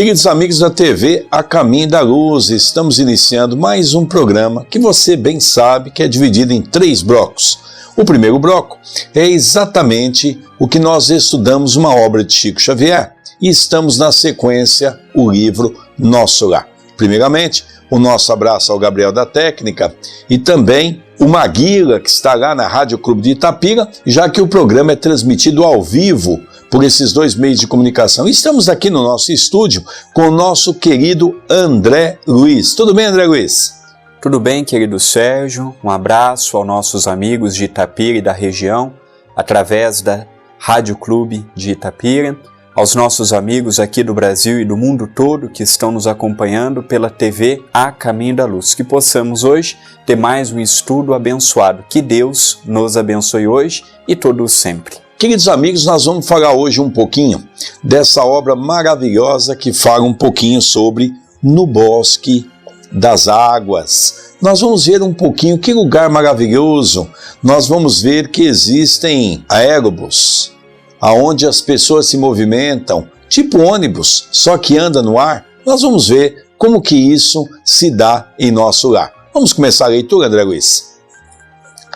Queridos amigos da TV A Caminho da Luz, estamos iniciando mais um programa que você bem sabe que é dividido em 3 blocos. O primeiro bloco é exatamente o que nós estudamos, uma obra de Chico Xavier, e estamos na sequência o livro Nosso Lar. Primeiramente, o nosso abraço ao Gabriel da Técnica e também o Maguila, que está lá na Rádio Clube de Itapira, já que o programa é transmitido ao vivo por esses 2 meios de comunicação. Estamos aqui no nosso estúdio com o nosso querido André Luiz. Tudo bem, André Luiz? Tudo bem, querido Sérgio. Um abraço aos nossos amigos de Itapira e da região, através da Rádio Clube de Itapira, aos nossos amigos aqui do Brasil e do mundo todo que estão nos acompanhando pela TV A Caminho da Luz. Que possamos hoje ter mais um estudo abençoado. Que Deus nos abençoe hoje e todos sempre. Queridos amigos, nós vamos falar hoje um pouquinho dessa obra maravilhosa que fala um pouquinho sobre No Bosque das Águas. Nós vamos ver um pouquinho que lugar maravilhoso. Nós vamos ver que existem aérobus, aonde as pessoas se movimentam, tipo ônibus, só que anda no ar. Nós vamos ver como que isso se dá em nosso lar. Vamos começar a leitura, André Luiz?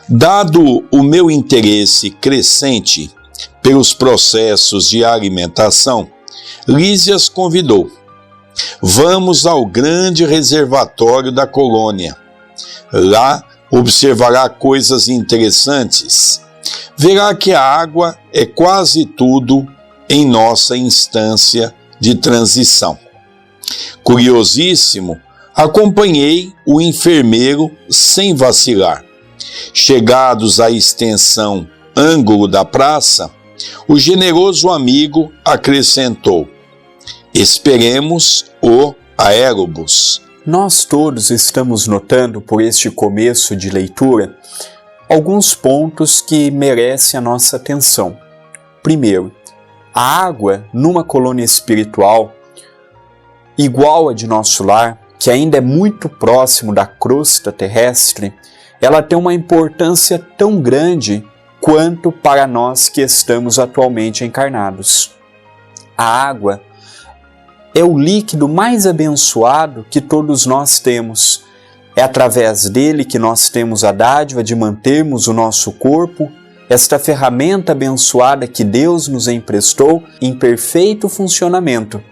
Dado o meu interesse crescente pelos processos de alimentação, Lísias convidou. Vamos ao grande reservatório da colônia. Lá observará coisas interessantes. Verá que a água é quase tudo em nossa instância de transição. Curiosíssimo, acompanhei o enfermeiro sem vacilar. Chegados à extensão ângulo da praça, o generoso amigo acrescentou: esperemos o aérobus. Nós todos estamos notando por este começo de leitura alguns pontos que merecem a nossa atenção. Primeiro, a água numa colônia espiritual igual a de nosso lar, que ainda é muito próximo da crosta terrestre, ela tem uma importância tão grande quanto para nós que estamos atualmente encarnados. A água é o líquido mais abençoado que todos nós temos. É através dele que nós temos a dádiva de mantermos o nosso corpo, esta ferramenta abençoada que Deus nos emprestou em perfeito funcionamento.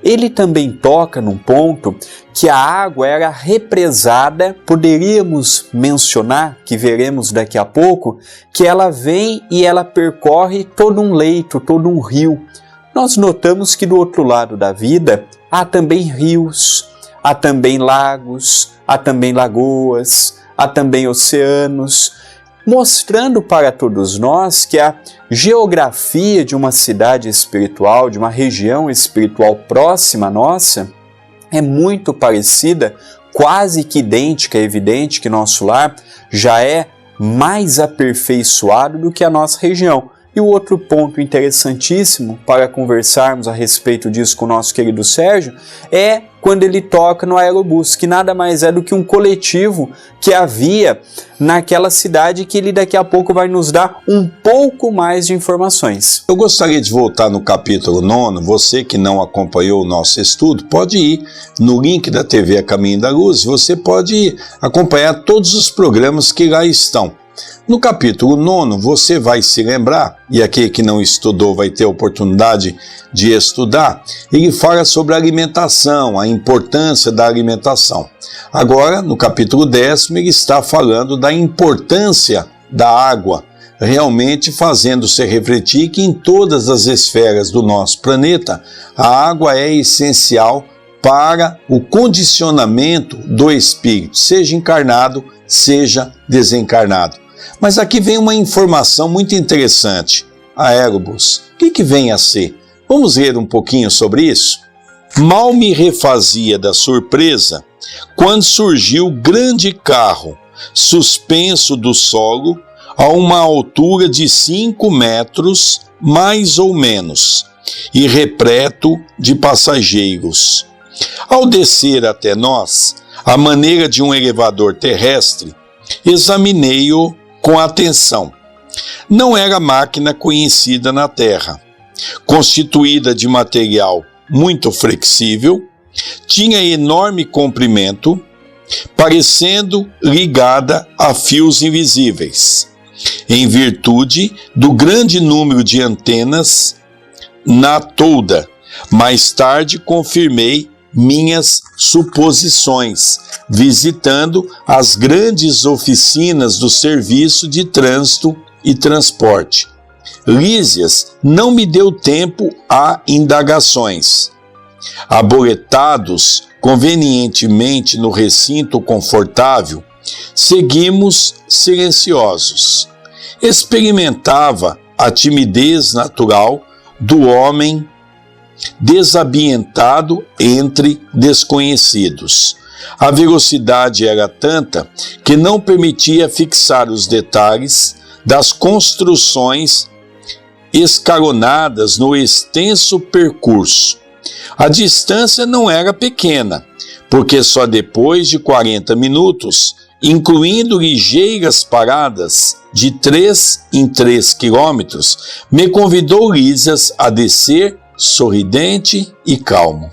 Ele também toca num ponto que a água era represada, poderíamos mencionar, que veremos daqui a pouco, que ela vem e ela percorre todo um leito, todo um rio. Nós notamos que do outro lado da vida há também rios, há também lagos, há também lagoas, há também oceanos, mostrando para todos nós que a geografia de uma cidade espiritual, de uma região espiritual próxima à nossa, é muito parecida, quase que idêntica. É evidente que nosso lar já é mais aperfeiçoado do que a nossa região. E o outro ponto interessantíssimo para conversarmos a respeito disso com o nosso querido Sérgio é quando ele toca no aerobus, que nada mais é do que um coletivo que havia naquela cidade, que ele daqui a pouco vai nos dar um pouco mais de informações. Eu gostaria de voltar no capítulo 9, você que não acompanhou o nosso estudo, pode ir no link da TV A Caminho da Luz, você pode acompanhar todos os programas que lá estão. No capítulo 9, você vai se lembrar, e aquele que não estudou vai ter a oportunidade de estudar, ele fala sobre a alimentação, a importância da alimentação. Agora, no capítulo 10, ele está falando da importância da água, realmente fazendo-se refletir que em todas as esferas do nosso planeta, a água é essencial para o condicionamento do espírito, seja encarnado, seja desencarnado. Mas aqui vem uma informação muito interessante. Aérobus, o que vem a ser? Vamos ler um pouquinho sobre isso? Mal me refazia da surpresa quando surgiu grande carro, suspenso do solo, a uma altura de 5 metros, mais ou menos, e repleto de passageiros. Ao descer até nós, à maneira de um elevador terrestre, examinei-o com atenção. Não era máquina conhecida na Terra. Constituída de material muito flexível, tinha enorme comprimento, parecendo ligada a fios invisíveis, em virtude do grande número de antenas na tolda. Mais tarde confirmei minhas suposições, visitando as grandes oficinas do Serviço de Trânsito e Transporte. Lísias não me deu tempo a indagações. Aboletados convenientemente no recinto confortável, seguimos silenciosos. Experimentava a timidez natural do homem desambientado entre desconhecidos. A velocidade era tanta que não permitia fixar os detalhes das construções escalonadas no extenso percurso. A distância não era pequena, porque só depois de 40 minutos, incluindo ligeiras paradas de 3 em 3 quilômetros, me convidou Lísias a descer, sorridente e calmo.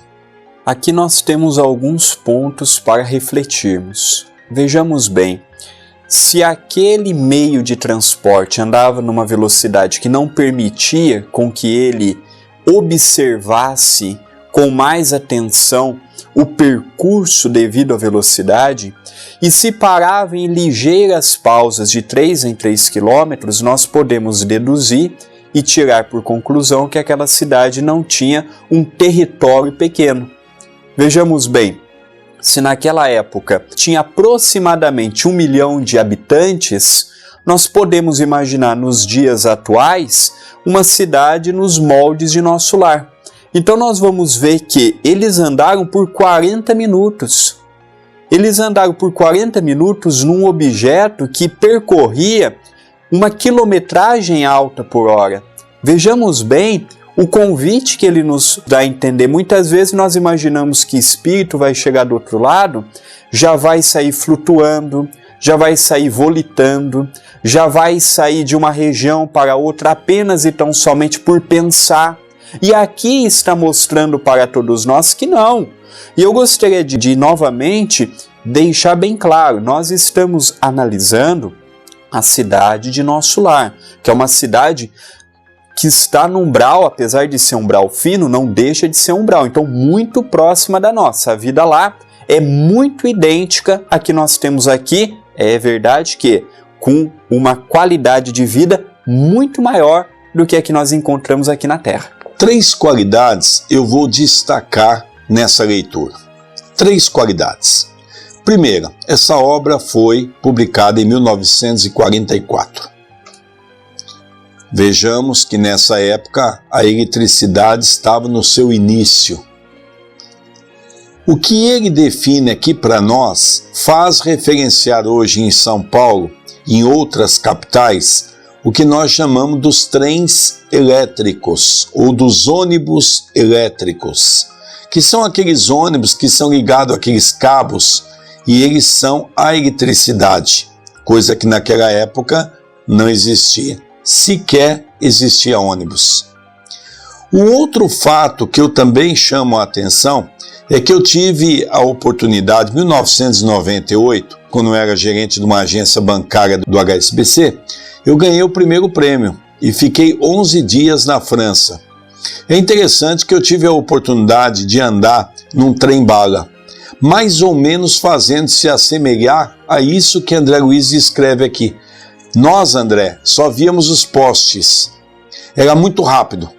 Aqui nós temos alguns pontos para refletirmos. Vejamos bem, se aquele meio de transporte andava numa velocidade que não permitia com que ele observasse com mais atenção o percurso devido à velocidade, e se parava em ligeiras pausas de 3 em 3 quilômetros, nós podemos deduzir e tirar por conclusão que aquela cidade não tinha um território pequeno. Vejamos bem, se naquela época tinha aproximadamente 1 milhão de habitantes, nós podemos imaginar nos dias atuais uma cidade nos moldes de nosso lar. Então nós vamos ver que eles andaram por 40 minutos. Eles andaram por 40 minutos num objeto que percorria uma quilometragem alta por hora. Vejamos bem o convite que ele nos dá a entender. Muitas vezes nós imaginamos que espírito vai chegar do outro lado, já vai sair flutuando, já vai sair volitando, já vai sair de uma região para outra apenas e tão somente por pensar. E aqui está mostrando para todos nós que não. E eu gostaria de novamente deixar bem claro, nós estamos analisando a cidade de nosso lar, que é uma cidade que está no umbral, apesar de ser um umbral fino, não deixa de ser um umbral, então muito próxima da nossa. A vida lá é muito idêntica à que nós temos aqui, é verdade que com uma qualidade de vida muito maior do que a que nós encontramos aqui na Terra. 3 qualidades eu vou destacar nessa leitura. 3 qualidades. Primeira, essa obra foi publicada em 1944. Vejamos que nessa época a eletricidade estava no seu início. O que ele define aqui para nós faz referenciar hoje em São Paulo e em outras capitais o que nós chamamos dos trens elétricos ou dos ônibus elétricos, que são aqueles ônibus que são ligados àqueles cabos e eles são a eletricidade, coisa que naquela época não existia. Sequer existia ônibus. O outro fato que eu também chamo a atenção é que eu tive a oportunidade, em 1998, quando eu era gerente de uma agência bancária do HSBC, eu ganhei o primeiro prêmio e fiquei 11 dias na França. É interessante que eu tive a oportunidade de andar num trem-bala, mais ou menos fazendo-se assemelhar a isso que André Luiz escreve aqui. Nós, André, só víamos os postes. Era muito rápido.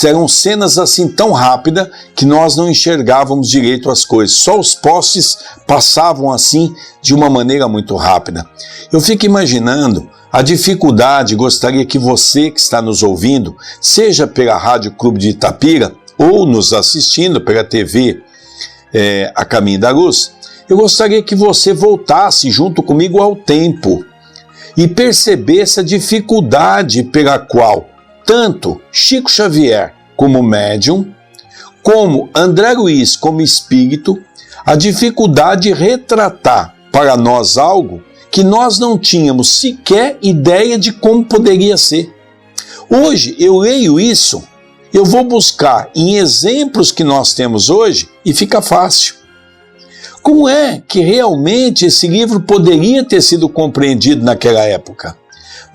Eram cenas assim tão rápidas que nós não enxergávamos direito as coisas. Só os postes passavam assim de uma maneira muito rápida. Eu fico imaginando a dificuldade, gostaria que você que está nos ouvindo, seja pela Rádio Clube de Itapira ou nos assistindo pela TV A Caminho da Luz, eu gostaria que você voltasse junto comigo ao tempo e percebesse a dificuldade pela qual tanto Chico Xavier como médium, como André Luiz como espírito, a dificuldade de retratar para nós algo que nós não tínhamos sequer ideia de como poderia ser. Hoje eu leio isso eu vou buscar em exemplos que nós temos hoje e fica fácil. Como é que realmente esse livro poderia ter sido compreendido naquela época?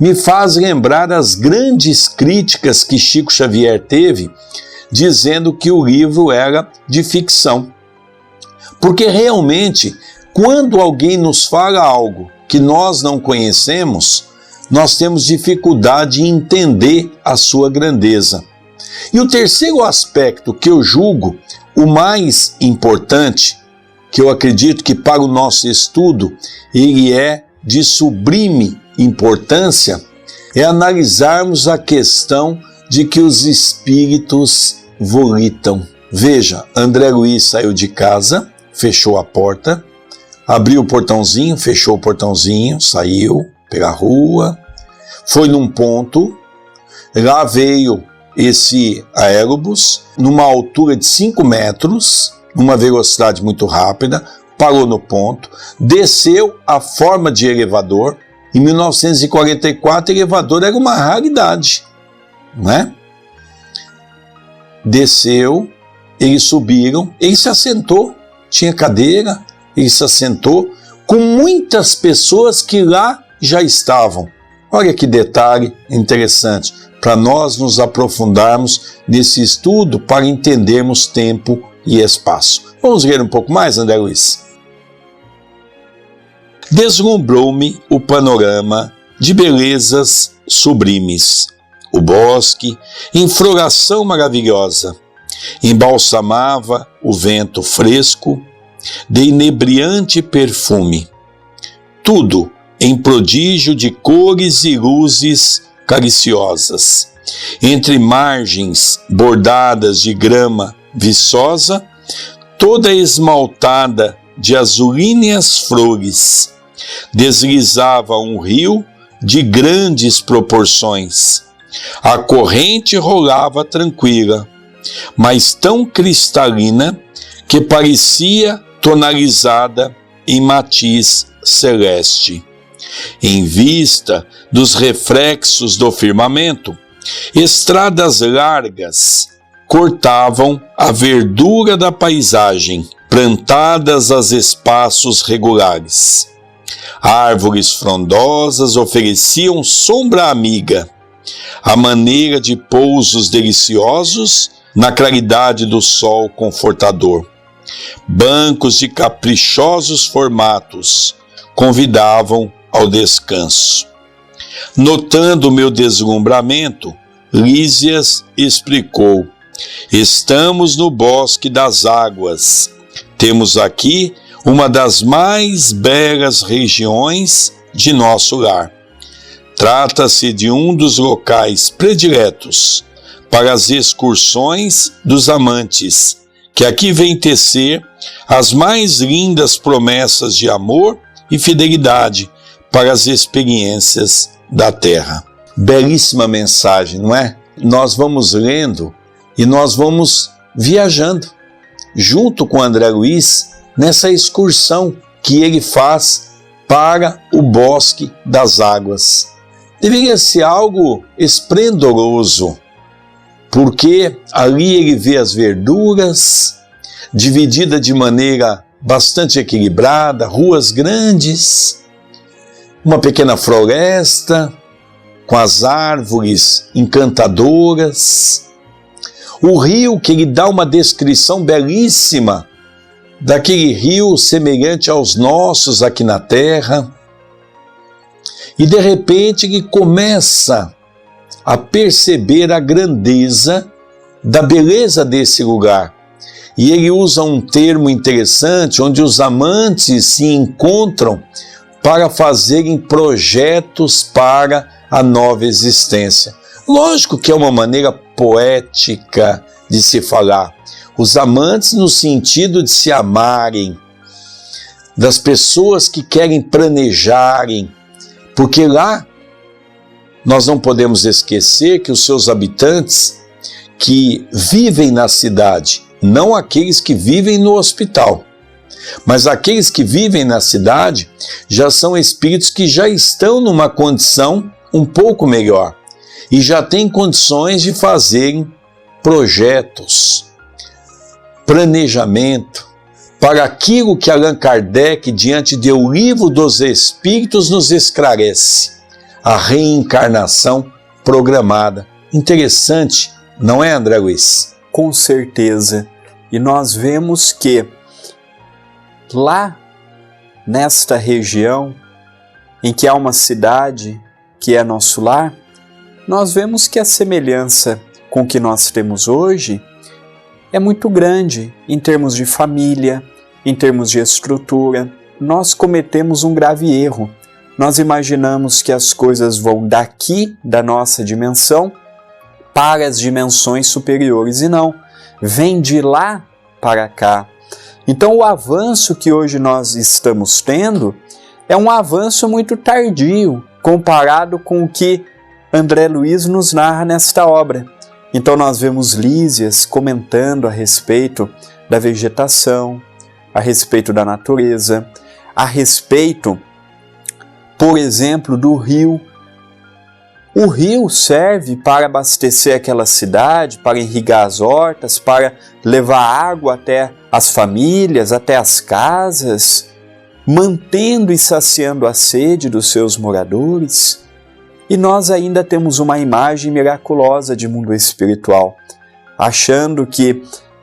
Me faz lembrar as grandes críticas que Chico Xavier teve, dizendo que o livro era de ficção. Porque realmente, quando alguém nos fala algo que nós não conhecemos, nós temos dificuldade em entender a sua grandeza. E o terceiro aspecto que eu julgo o mais importante, que eu acredito que para o nosso estudo ele é de sublime importância, é analisarmos a questão de que os espíritos volitam. Veja, André Luiz saiu de casa, fechou a porta, abriu o portãozinho, fechou o portãozinho, saiu pela rua, foi num ponto, lá veio esse aerobus, numa altura de 5 metros, numa velocidade muito rápida, parou no ponto, desceu a forma de elevador. Em 1944, elevador era uma raridade, né? Desceu, eles subiram, ele se assentou, tinha cadeira, ele se assentou, com muitas pessoas que lá já estavam. Olha que detalhe interessante, para nós nos aprofundarmos nesse estudo, para entendermos tempo e espaço. Vamos ver um pouco mais, André Luiz? Deslumbrou-me o panorama de belezas sublimes. O bosque, em floração maravilhosa, embalsamava o vento fresco de inebriante perfume. Tudo em prodígio de cores e luzes cariciosas. Entre margens bordadas de grama viçosa, toda esmaltada de azulíneas flores, deslizava um rio de grandes proporções. A corrente rolava tranquila, mas tão cristalina que parecia tonalizada em matiz celeste. Em vista dos reflexos do firmamento, estradas largas cortavam a verdura da paisagem, plantadas a espaços regulares. Árvores frondosas ofereciam sombra amiga, à maneira de pousos deliciosos na claridade do sol confortador. Bancos de caprichosos formatos convidavam ao descanso. Notando meu deslumbramento, Lísias explicou: estamos no Bosque das Águas. Temos aqui uma das mais belas regiões de nosso lar. Trata-se de um dos locais prediletos para as excursões dos amantes, que aqui vêm tecer as mais lindas promessas de amor e fidelidade para as experiências da terra. Belíssima mensagem, não é? Nós vamos lendo e nós vamos viajando junto com André Luiz nessa excursão que ele faz para o Bosque das Águas. Deveria ser algo esplendoroso, porque ali ele vê as verduras divididas de maneira bastante equilibrada, ruas grandes, uma pequena floresta com as árvores encantadoras, o rio que ele dá uma descrição belíssima daquele rio semelhante aos nossos aqui na terra, e de repente ele começa a perceber a grandeza da beleza desse lugar. E ele usa um termo interessante, onde os amantes se encontram para fazerem projetos para a nova existência. Lógico que é uma maneira poética de se falar. Os amantes no sentido de se amarem, das pessoas que querem planejarem, porque lá nós não podemos esquecer que os seus habitantes que vivem na cidade, não aqueles que vivem no hospital, mas aqueles que vivem na cidade já são espíritos que já estão numa condição um pouco melhor e já têm condições de fazerem projetos, planejamento para aquilo que Allan Kardec, diante do Livro dos Espíritos, nos esclarece: a reencarnação programada. Interessante, não é, André Luiz? Com certeza. E nós vemos que lá nesta região em que há uma cidade que é nosso lar, nós vemos que a semelhança com o que nós temos hoje é muito grande em termos de família, em termos de estrutura. Nós cometemos um grave erro. Nós imaginamos que as coisas vão daqui, da nossa dimensão, para as dimensões superiores, e não, vem de lá para cá. Então o avanço que hoje nós estamos tendo é um avanço muito tardio, comparado com o que André Luiz nos narra nesta obra. Então nós vemos Lísias comentando a respeito da vegetação, a respeito da natureza, a respeito, por exemplo, do rio. O rio serve para abastecer aquela cidade, para irrigar as hortas, para levar água até as famílias, até as casas, mantendo e saciando a sede dos seus moradores. E nós ainda temos uma imagem miraculosa de mundo espiritual, achando que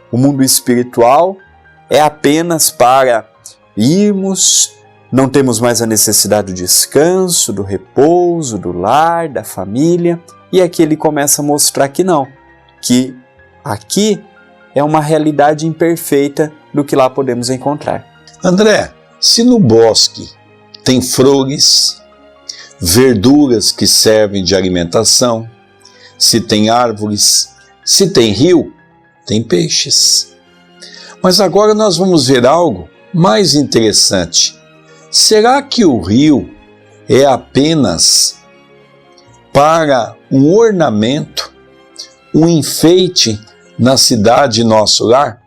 o mundo espiritual é apenas para irmos, não temos mais a necessidade do descanso, do repouso, do lar, da família, e aqui ele começa a mostrar que não, que aqui é uma realidade imperfeita do que lá podemos encontrar. André, se no bosque tem flores, verduras que servem de alimentação, se tem árvores, se tem rio, tem peixes. Mas agora nós vamos ver algo mais interessante. Será que o rio é apenas para um ornamento, um enfeite na cidade nosso lar?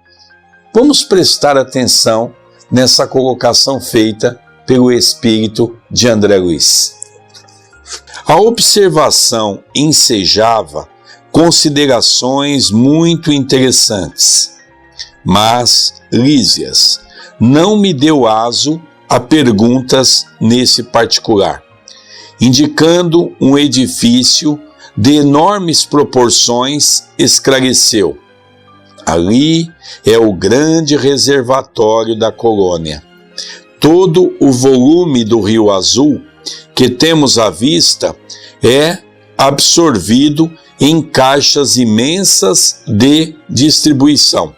Vamos prestar atenção nessa colocação feita pelo espírito de André Luiz. A observação ensejava considerações muito interessantes, mas Lísias não me deu aso a perguntas nesse particular, indicando um edifício de enormes proporções, esclareceu: ali é o grande reservatório da colônia. Todo o volume do Rio Azul que temos à vista é absorvido em caixas imensas de distribuição.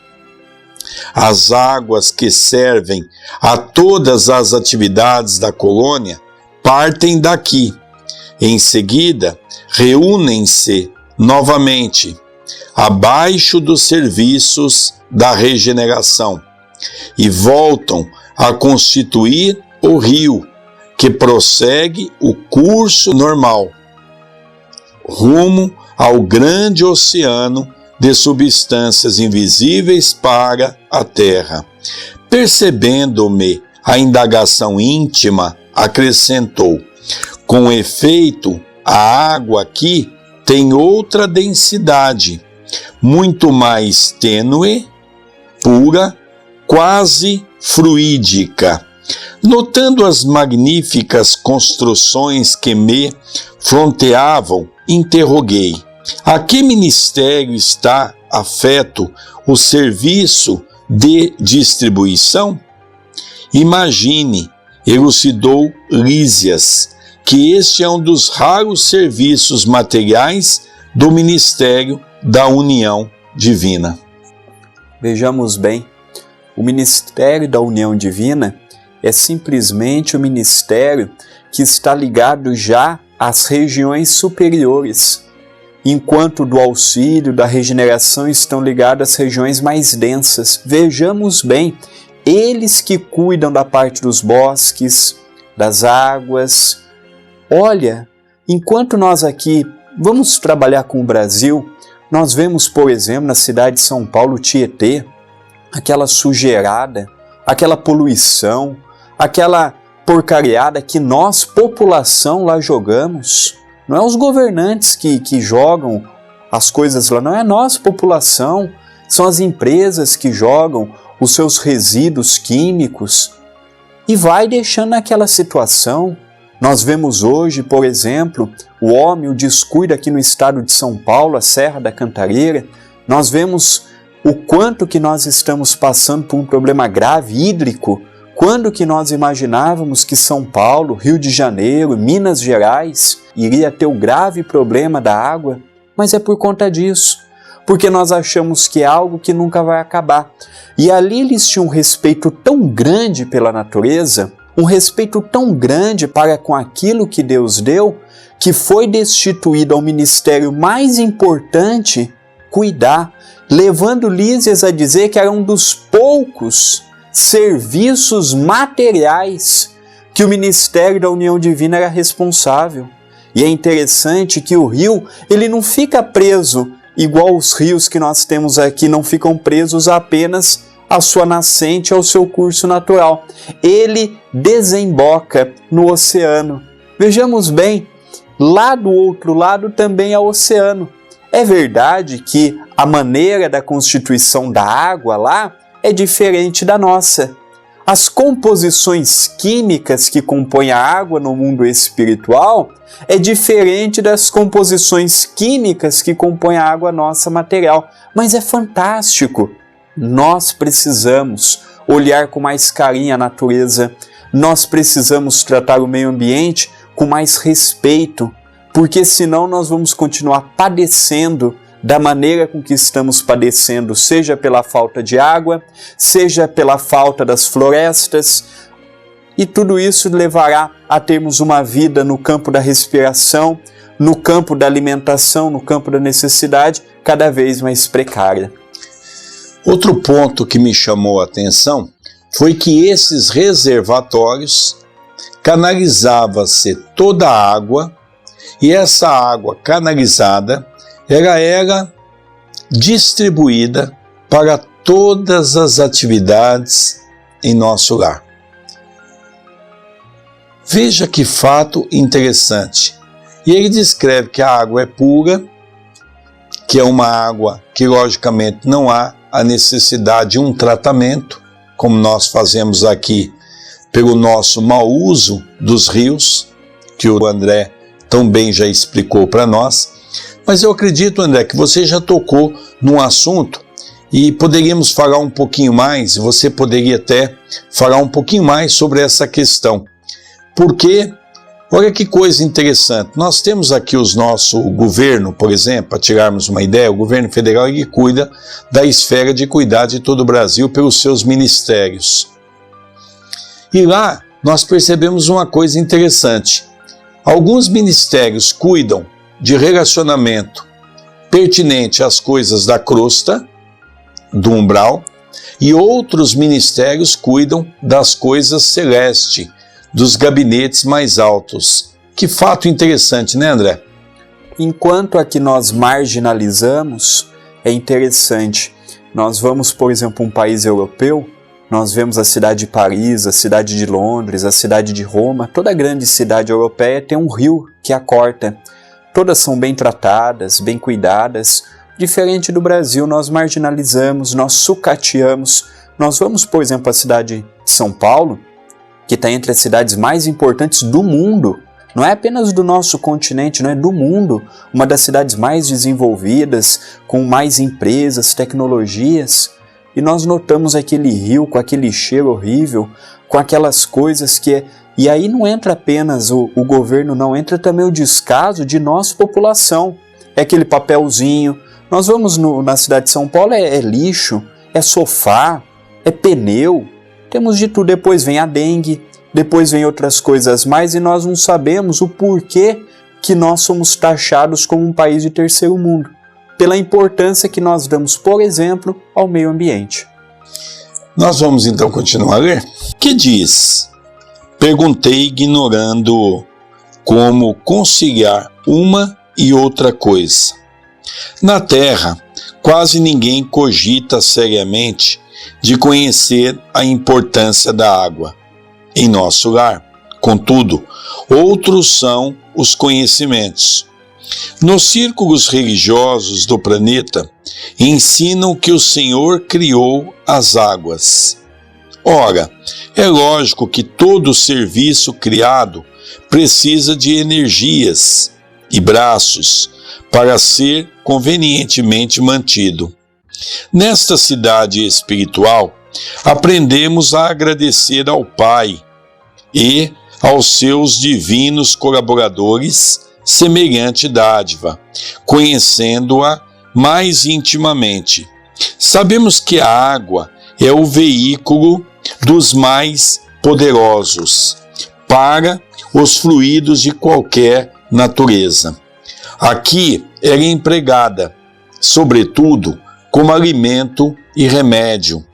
As águas que servem a todas as atividades da colônia partem daqui. Em seguida, reúnem-se novamente abaixo dos serviços da regeneração e voltam a constituir o rio, que prossegue o curso normal, rumo ao grande oceano de substâncias invisíveis para a Terra. Percebendo-me a indagação íntima, acrescentou: com efeito, a água aqui tem outra densidade, muito mais tênue, pura, quase fluídica. Notando as magníficas construções que me fronteavam, interroguei: a que ministério está afeto o serviço de distribuição? Imagine, elucidou Lísias, que este é um dos raros serviços materiais do Ministério da União Divina. Vejamos bem, o Ministério da União Divina é simplesmente o ministério que está ligado já às regiões superiores, enquanto do auxílio, da regeneração estão ligados às regiões mais densas. Vejamos bem, eles que cuidam da parte dos bosques, das águas. Olha, enquanto nós aqui vamos trabalhar com o Brasil, nós vemos, por exemplo, na cidade de São Paulo, Tietê, aquela sujeirada, aquela poluição, aquela porcariada que nós, população, lá jogamos. Não é os governantes que jogam as coisas lá, não é a nossa população, são as empresas que jogam os seus resíduos químicos e vai deixando naquela situação. Nós vemos hoje, por exemplo, o homem, o descuido aqui no estado de São Paulo, a Serra da Cantareira. Nós vemos o quanto que nós estamos passando por um problema grave hídrico. Quando que nós imaginávamos que São Paulo, Rio de Janeiro, Minas Gerais iria ter o grave problema da água? Mas é por conta disso, porque nós achamos que é algo que nunca vai acabar. E ali eles tinham um respeito tão grande pela natureza, um respeito tão grande para com aquilo que Deus deu, que foi destituído ao ministério mais importante, cuidar, levando Lísias a dizer que era um dos poucos serviços materiais que o ministério da União Divina era responsável. E é interessante que o rio, ele não fica preso igual os rios que nós temos aqui, não ficam presos apenas à sua nascente, ao seu curso natural. Ele desemboca no oceano. Vejamos bem, lá do outro lado também é o oceano. É verdade que a maneira da constituição da água lá é diferente da nossa. As composições químicas que compõem a água no mundo espiritual é diferente das composições químicas que compõem a água nossa material. Mas é fantástico. Nós precisamos olhar com mais carinho a natureza. Nós precisamos tratar o meio ambiente com mais respeito, porque senão nós vamos continuar padecendo da maneira com que estamos padecendo, seja pela falta de água, seja pela falta das florestas, e tudo isso levará a termos uma vida no campo da respiração, no campo da alimentação, no campo da necessidade, cada vez mais precária. Outro ponto que me chamou a atenção foi que esses reservatórios canalizava-se toda a água, e essa água canalizada era distribuída para todas as atividades em nosso lar. Veja que fato interessante. E ele descreve que a água é pura, que é uma água que logicamente não há a necessidade de um tratamento, como nós fazemos aqui pelo nosso mau uso dos rios, que o André tão bem já explicou para nós. Mas eu acredito, André, que você já tocou num assunto e poderíamos falar um pouquinho mais, você poderia até falar um pouquinho mais sobre essa questão. Porque, olha que coisa interessante, nós temos aqui o nosso governo, por exemplo, para tirarmos uma ideia, o governo federal ele cuida da esfera de cuidar de todo o Brasil pelos seus ministérios. E lá nós percebemos uma coisa interessante. Alguns ministérios cuidam de relacionamento pertinente às coisas da crosta, do umbral, e outros ministérios cuidam das coisas celestes, dos gabinetes mais altos. Que fato interessante, né, André? Enquanto aqui nós marginalizamos, é interessante. Nós vamos, por exemplo, um país europeu, nós vemos a cidade de Paris, a cidade de Londres, a cidade de Roma, toda grande cidade europeia tem um rio que a corta. Todas são bem tratadas, bem cuidadas. Diferente do Brasil, nós marginalizamos, nós sucateamos. Nós vamos, por exemplo, à cidade de São Paulo, que está entre as cidades mais importantes do mundo. Não é apenas do nosso continente, não é do mundo. Uma das cidades mais desenvolvidas, com mais empresas, tecnologias. E nós notamos aquele rio com aquele cheiro horrível, com aquelas coisas que é... E aí não entra apenas o governo, não, entra também o descaso de nossa população. É aquele papelzinho. Nós vamos na cidade de São Paulo, é lixo, é sofá, é pneu, temos de tudo. Depois vem a dengue, depois vem outras coisas mais, e nós não sabemos o porquê que nós somos taxados como um país de terceiro mundo, pela importância que nós damos, por exemplo, ao meio ambiente. Nós vamos então continuar a ler. Que diz? Perguntei, ignorando como conciliar uma e outra coisa. Na Terra, quase ninguém cogita seriamente de conhecer a importância da água em nosso lar. Contudo, outros são os conhecimentos. Nos círculos religiosos do planeta, ensinam que o Senhor criou as águas. Ora, é lógico que todo serviço criado precisa de energias e braços para ser convenientemente mantido. Nesta cidade espiritual, aprendemos a agradecer ao Pai e aos seus divinos colaboradores semelhante dádiva, conhecendo-a mais intimamente. Sabemos que a água é o veículo dos mais poderosos para os fluidos de qualquer natureza. Aqui era empregada, sobretudo, como alimento e remédio.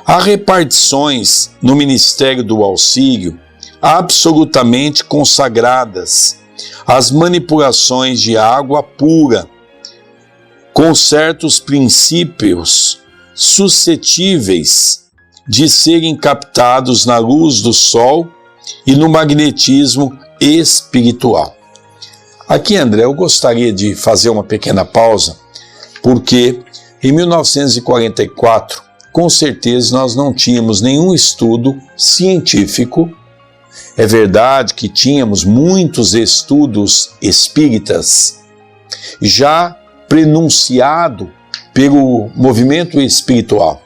Há repartições no Ministério do Auxílio absolutamente consagradas às manipulações de água pura, com certos princípios suscetíveis de serem captados na luz do sol e no magnetismo espiritual. Aqui, André, eu gostaria de fazer uma pequena pausa, porque em 1944, com certeza nós não tínhamos nenhum estudo científico. É verdade que tínhamos muitos estudos espíritas já prenunciado pelo movimento espiritual.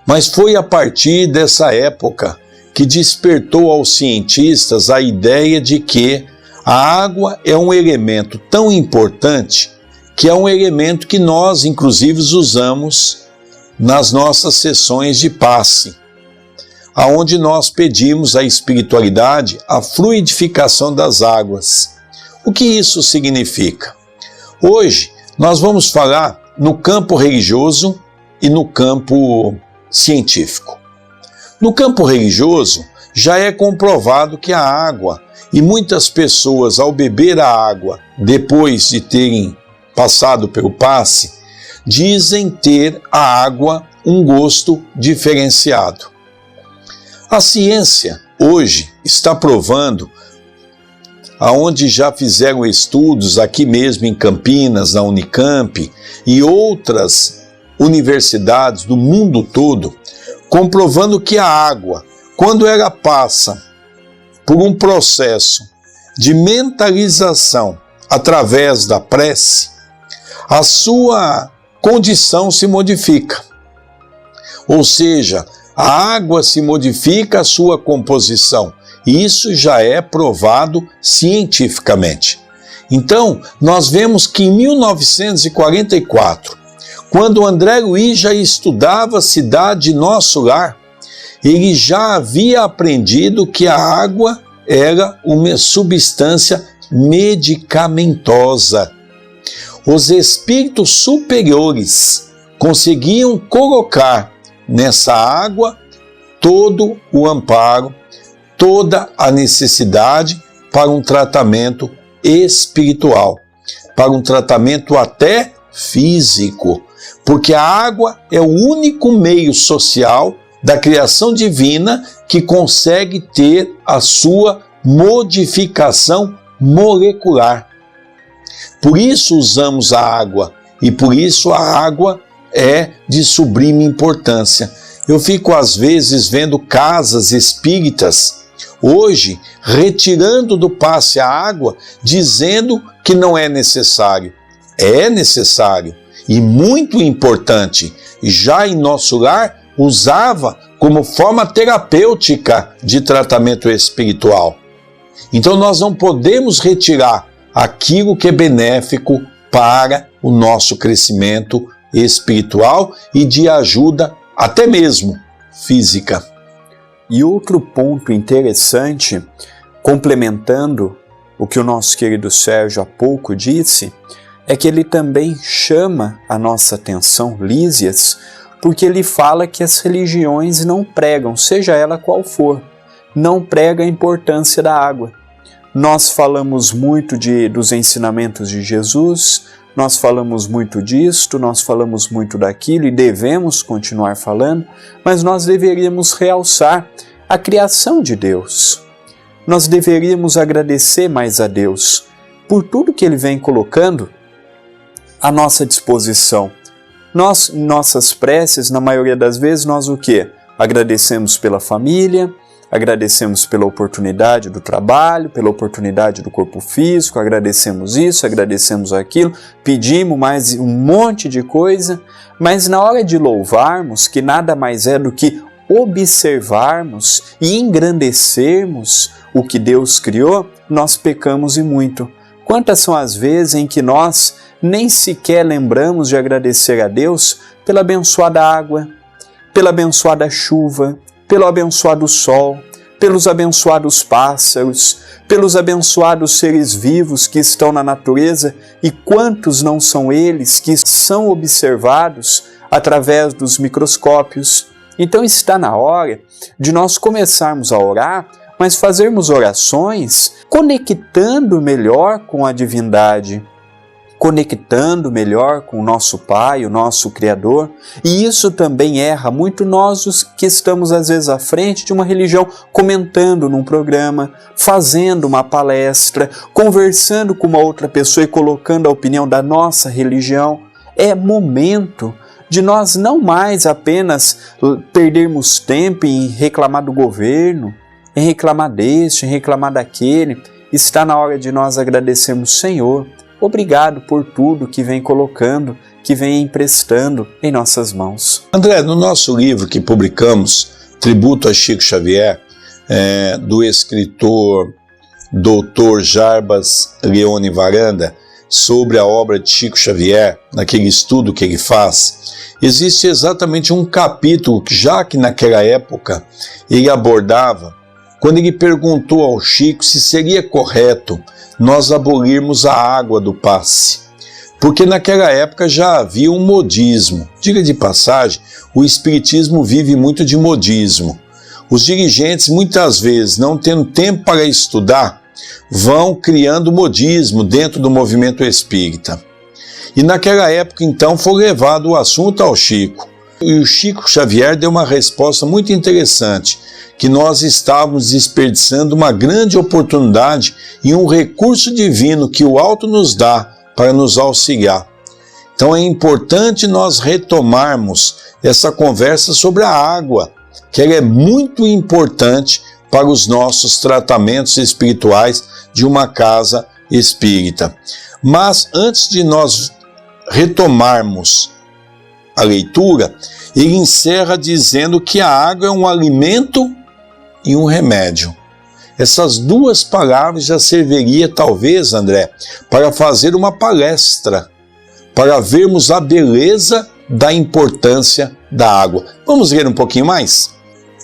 Mas foi a partir dessa época que despertou aos cientistas a ideia de que a água é um elemento tão importante que é um elemento que nós, inclusive, usamos nas nossas sessões de passe, aonde nós pedimos à espiritualidade a fluidificação das águas. O que isso significa? Hoje, nós vamos falar no campo religioso e no campo científico. No campo religioso, já é comprovado que a água, e muitas pessoas, ao beber a água, depois de terem passado pelo passe, dizem ter a água um gosto diferenciado. A ciência, hoje, está provando, aonde já fizeram estudos aqui mesmo em Campinas, na Unicamp, e outras universidades do mundo todo, comprovando que a água, quando ela passa por um processo de mentalização através da prece, a sua condição se modifica. Ou seja, a água se modifica a sua composição. E isso já é provado cientificamente. Então, nós vemos que em 1944, quando André Luiz já estudava a cidade Nosso Lar, ele já havia aprendido que a água era uma substância medicamentosa. Os espíritos superiores conseguiam colocar nessa água todo o amparo, toda a necessidade para um tratamento espiritual, para um tratamento até físico, porque a água é o único meio social da criação divina que consegue ter a sua modificação molecular. Por isso usamos a água, e por isso a água é de sublime importância. Eu fico às vezes vendo casas espíritas hoje retirando do passe a água, dizendo que não é necessário. É necessário e muito importante. Já em Nosso Lar usava como forma terapêutica de tratamento espiritual. Então nós não podemos retirar aquilo que é benéfico para o nosso crescimento espiritual e de ajuda até mesmo física. E outro ponto interessante, complementando o que o nosso querido Sérgio há pouco disse, é que ele também chama a nossa atenção, Lísias, porque ele fala que as religiões não pregam, seja ela qual for, não prega a importância da água. Nós falamos muito dos ensinamentos de Jesus, nós falamos muito disto, nós falamos muito daquilo e devemos continuar falando, mas nós deveríamos realçar a criação de Deus. Nós deveríamos agradecer mais a Deus, por tudo que Ele vem colocando à nossa disposição. Nossas preces, na maioria das vezes, nós o quê? Agradecemos pela família, agradecemos pela oportunidade do trabalho, pela oportunidade do corpo físico, agradecemos isso, agradecemos aquilo, pedimos mais um monte de coisa, mas na hora de louvarmos, que nada mais é do que observarmos e engrandecermos o que Deus criou, nós pecamos e muito. Quantas são as vezes em que nós nem sequer lembramos de agradecer a Deus pela abençoada água, pela abençoada chuva, pelo abençoado sol, pelos abençoados pássaros, pelos abençoados seres vivos que estão na natureza, e quantos não são eles que são observados através dos microscópios. Então está na hora de nós começarmos a orar, mas fazermos orações conectando melhor com a divindade, conectando melhor com o nosso Pai, o nosso Criador. E isso também erra muito nós os que estamos às vezes à frente de uma religião, comentando num programa, fazendo uma palestra, conversando com uma outra pessoa e colocando a opinião da nossa religião. É momento de nós não mais apenas perdermos tempo em reclamar do governo, em reclamar deste, em reclamar daquele. Está na hora de nós agradecermos, Senhor, obrigado por tudo que vem colocando, que vem emprestando em nossas mãos. André, no nosso livro que publicamos, Tributo a Chico Xavier, do escritor Dr. Jarbas Leone Varanda, sobre a obra de Chico Xavier, naquele estudo que ele faz, existe exatamente um capítulo que, já que naquela época ele abordava, quando ele perguntou ao Chico se seria correto nós abolirmos a água do passe, porque naquela época já havia um modismo. Diga de passagem, o espiritismo vive muito de modismo. Os dirigentes, muitas vezes, não tendo tempo para estudar, vão criando modismo dentro do movimento espírita. E naquela época, então, foi levado o assunto ao Chico. E o Chico Xavier deu uma resposta muito interessante, que nós estávamos desperdiçando uma grande oportunidade e um recurso divino que o alto nos dá para nos auxiliar. Então é importante nós retomarmos essa conversa sobre a água, que ela é muito importante para os nossos tratamentos espirituais de uma casa espírita. Mas antes de nós retomarmos a leitura, ele encerra dizendo que a água é um alimento e um remédio. Essas duas palavras já serviria, talvez, André, para fazer uma palestra, para vermos a beleza da importância da água. Vamos ver um pouquinho mais?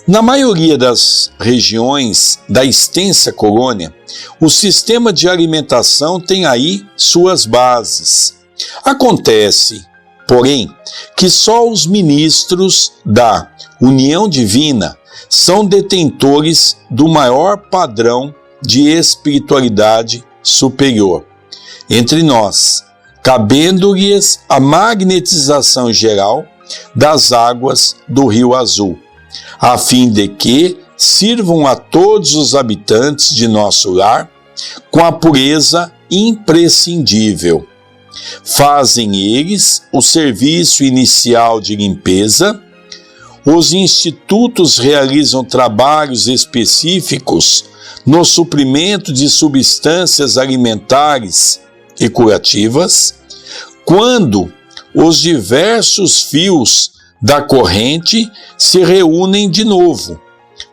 Na maioria das regiões da extensa colônia, o sistema de alimentação tem aí suas bases. Acontece, porém, que só os ministros da União Divina são detentores do maior padrão de espiritualidade superior entre nós, cabendo-lhes a magnetização geral das águas do Rio Azul, a fim de que sirvam a todos os habitantes de nosso lar com a pureza imprescindível. Fazem eles o serviço inicial de limpeza. Os institutos realizam trabalhos específicos no suprimento de substâncias alimentares e curativas, quando os diversos fios da corrente se reúnem de novo,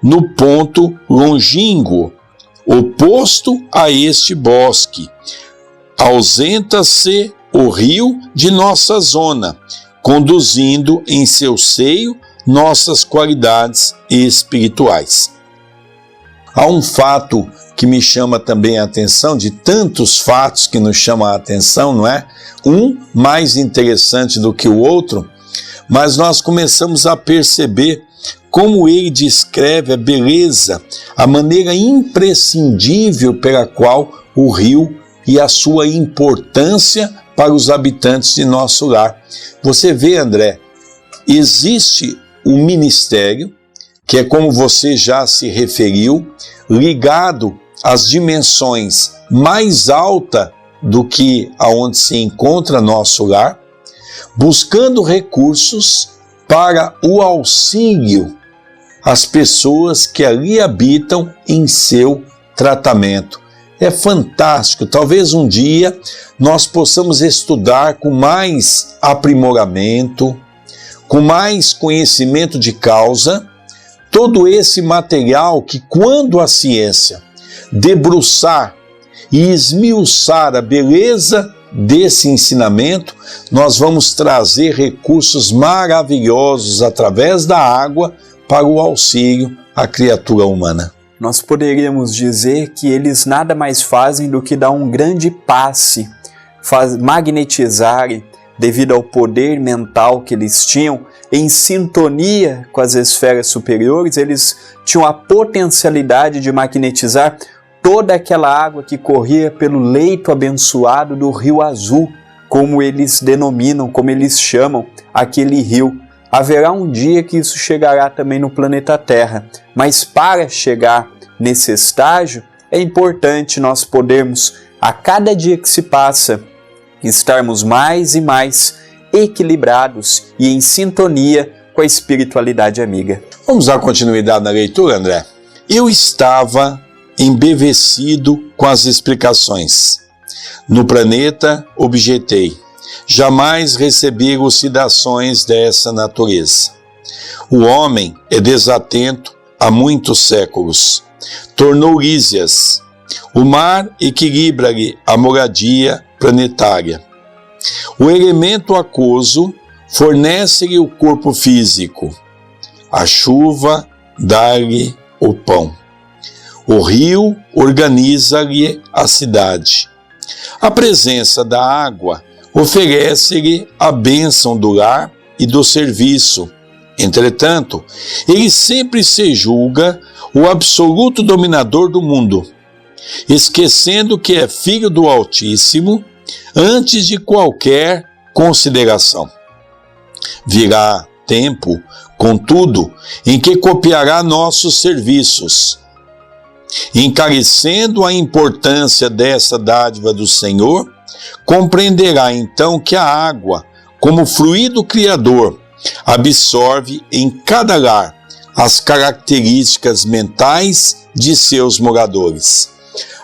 no ponto longínquo, oposto a este bosque. Ausenta-se o rio de nossa zona, conduzindo em seu seio nossas qualidades espirituais. Há um fato que me chama também a atenção, de tantos fatos que nos chamam a atenção, não é? Um mais interessante do que o outro, mas nós começamos a perceber como ele descreve a beleza, a maneira imprescindível pela qual o rio e a sua importância para os habitantes de nosso lar. Você vê, André, existe um ministério, que é como você já se referiu, ligado às dimensões mais altas do que aonde se encontra nosso lar, buscando recursos para o auxílio às pessoas que ali habitam em seu tratamento. É fantástico. Talvez um dia nós possamos estudar com mais aprimoramento, com mais conhecimento de causa, todo esse material que, quando a ciência debruçar e esmiuçar a beleza desse ensinamento, nós vamos trazer recursos maravilhosos através da água para o auxílio à criatura humana. Nós poderíamos dizer que eles nada mais fazem do que dar um grande passe, magnetizarem, devido ao poder mental que eles tinham, em sintonia com as esferas superiores, eles tinham a potencialidade de magnetizar toda aquela água que corria pelo leito abençoado do Rio Azul, como eles denominam, como eles chamam aquele rio. Haverá um dia que isso chegará também no planeta Terra, mas para chegar nesse estágio, é importante nós podermos, a cada dia que se passa, estarmos mais e mais equilibrados e em sintonia com a espiritualidade amiga. Vamos dar continuidade na leitura, André? Eu estava embevecido com as explicações. No planeta, objetei, jamais recebi elucidações dessa natureza. O homem é desatento há muitos séculos. Tornou lísias. O mar equilibra-lhe a moradia planetária. O elemento aquoso fornece-lhe o corpo físico. A chuva dá-lhe o pão. O rio organiza-lhe a cidade. A presença da água oferece-lhe a bênção do lar e do serviço. Entretanto, ele sempre se julga o absoluto dominador do mundo, esquecendo que é filho do Altíssimo antes de qualquer consideração. Virá tempo, contudo, em que copiará nossos serviços, encarecendo a importância dessa dádiva do Senhor, compreenderá então que a água, como fluido criador, absorve em cada lar as características mentais de seus moradores.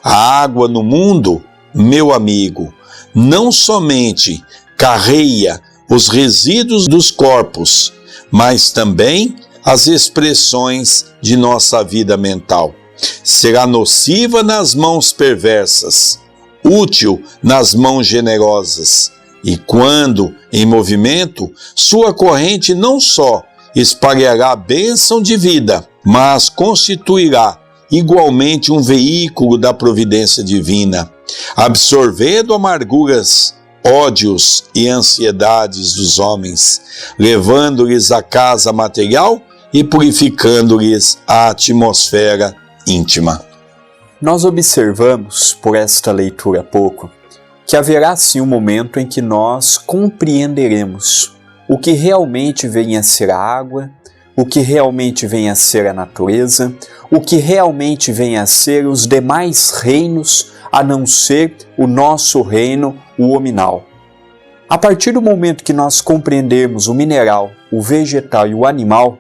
A água no mundo, meu amigo, não somente carreia os resíduos dos corpos, mas também as expressões de nossa vida mental. Será nociva nas mãos perversas, útil nas mãos generosas, e quando em movimento, sua corrente não só espalhará a bênção de vida, mas constituirá igualmente um veículo da providência divina, absorvendo amarguras, ódios e ansiedades dos homens, levando-lhes a casa material e purificando-lhes a atmosfera íntima. Nós observamos, por esta leitura há pouco, que haverá sim um momento em que nós compreenderemos o que realmente vem a ser a água, o que realmente vem a ser a natureza, o que realmente vem a ser os demais reinos, a não ser o nosso reino, o hominal. A partir do momento que nós compreendermos o mineral, o vegetal e o animal,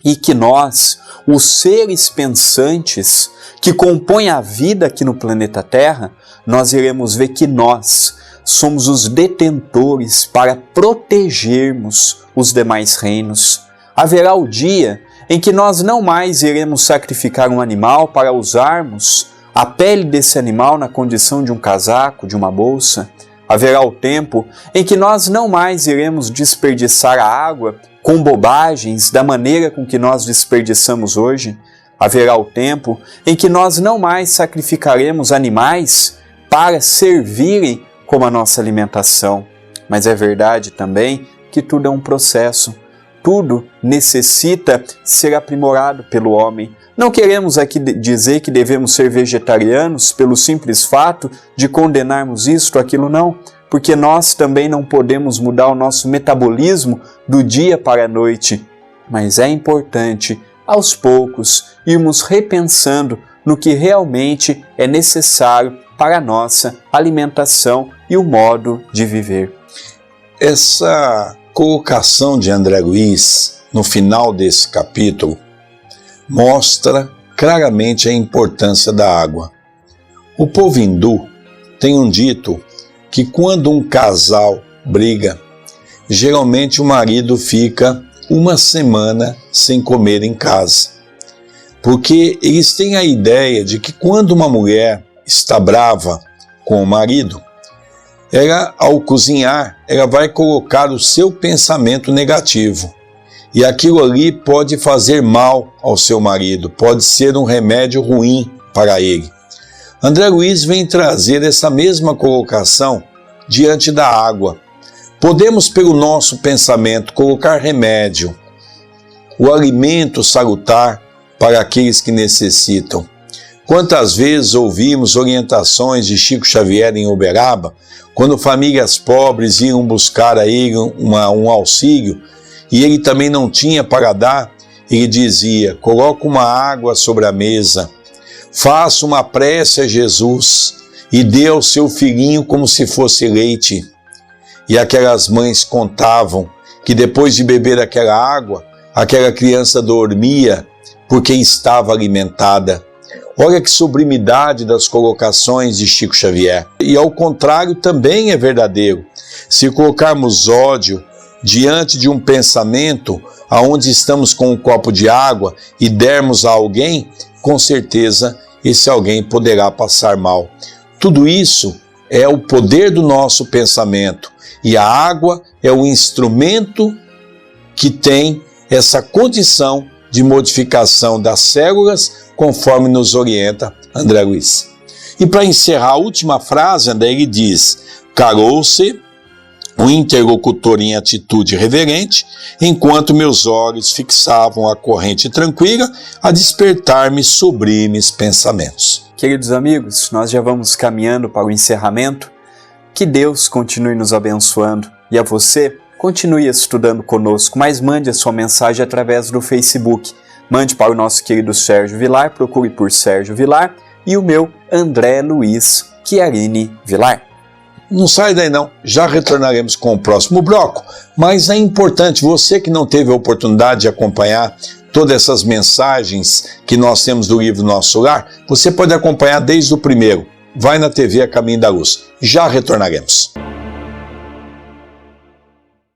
e que nós, os seres pensantes que compõem a vida aqui no planeta Terra, nós iremos ver que nós somos os detentores para protegermos os demais reinos. Haverá o dia em que nós não mais iremos sacrificar um animal para usarmos a pele desse animal na condição de um casaco, de uma bolsa. Haverá o tempo em que nós não mais iremos desperdiçar a água com bobagens da maneira com que nós desperdiçamos hoje. Haverá o tempo em que nós não mais sacrificaremos animais para servirem como a nossa alimentação. Mas é verdade também que tudo é um processo. Tudo necessita ser aprimorado pelo homem. Não queremos aqui dizer que devemos ser vegetarianos pelo simples fato de condenarmos isto ou aquilo, não. Porque nós também não podemos mudar o nosso metabolismo do dia para a noite. Mas é importante, aos poucos, irmos repensando no que realmente é necessário para a nossa alimentação e o modo de viver. Essa colocação de André Luiz no final desse capítulo mostra claramente a importância da água. O povo hindu tem um dito que quando um casal briga, geralmente o marido fica uma semana sem comer em casa. Porque eles têm a ideia de que quando uma mulher está brava com o marido, ela, ao cozinhar, ela vai colocar o seu pensamento negativo. E aquilo ali pode fazer mal ao seu marido, pode ser um remédio ruim para ele. André Luiz vem trazer essa mesma colocação diante da água. Podemos, pelo nosso pensamento, colocar remédio, o alimento salutar para aqueles que necessitam. Quantas vezes ouvimos orientações de Chico Xavier em Uberaba, quando famílias pobres iam buscar a ele um auxílio, e ele também não tinha para dar, ele dizia: coloca uma água sobre a mesa, faça uma prece a Jesus e dê ao seu filhinho como se fosse leite. E aquelas mães contavam que depois de beber aquela água, aquela criança dormia porque estava alimentada. Olha que sublimidade das colocações de Chico Xavier. E ao contrário também é verdadeiro. Se colocarmos ódio diante de um pensamento aonde estamos com um copo de água e dermos a alguém, com certeza esse alguém poderá passar mal. Tudo isso é o poder do nosso pensamento. E a água é o instrumento que tem essa condição de modificação das células, conforme nos orienta André Luiz. E para encerrar a última frase, André, ele diz: calou-se o interlocutor em atitude reverente, enquanto meus olhos fixavam a corrente tranquila a despertar-me sublimes pensamentos. Queridos amigos, nós já vamos caminhando para o encerramento. Que Deus continue nos abençoando e a você, continue estudando conosco, mas mande a sua mensagem através do Facebook. Mande para o nosso querido Sérgio Vilar, procure por Sérgio Vilar, e o meu André Luiz Chiarini Vilar. Não sai daí não, já retornaremos com o próximo bloco, mas é importante, você que não teve a oportunidade de acompanhar todas essas mensagens que nós temos do livro Nosso Lar, você pode acompanhar desde o primeiro. Vai na TV A Caminho da Luz. Já retornaremos.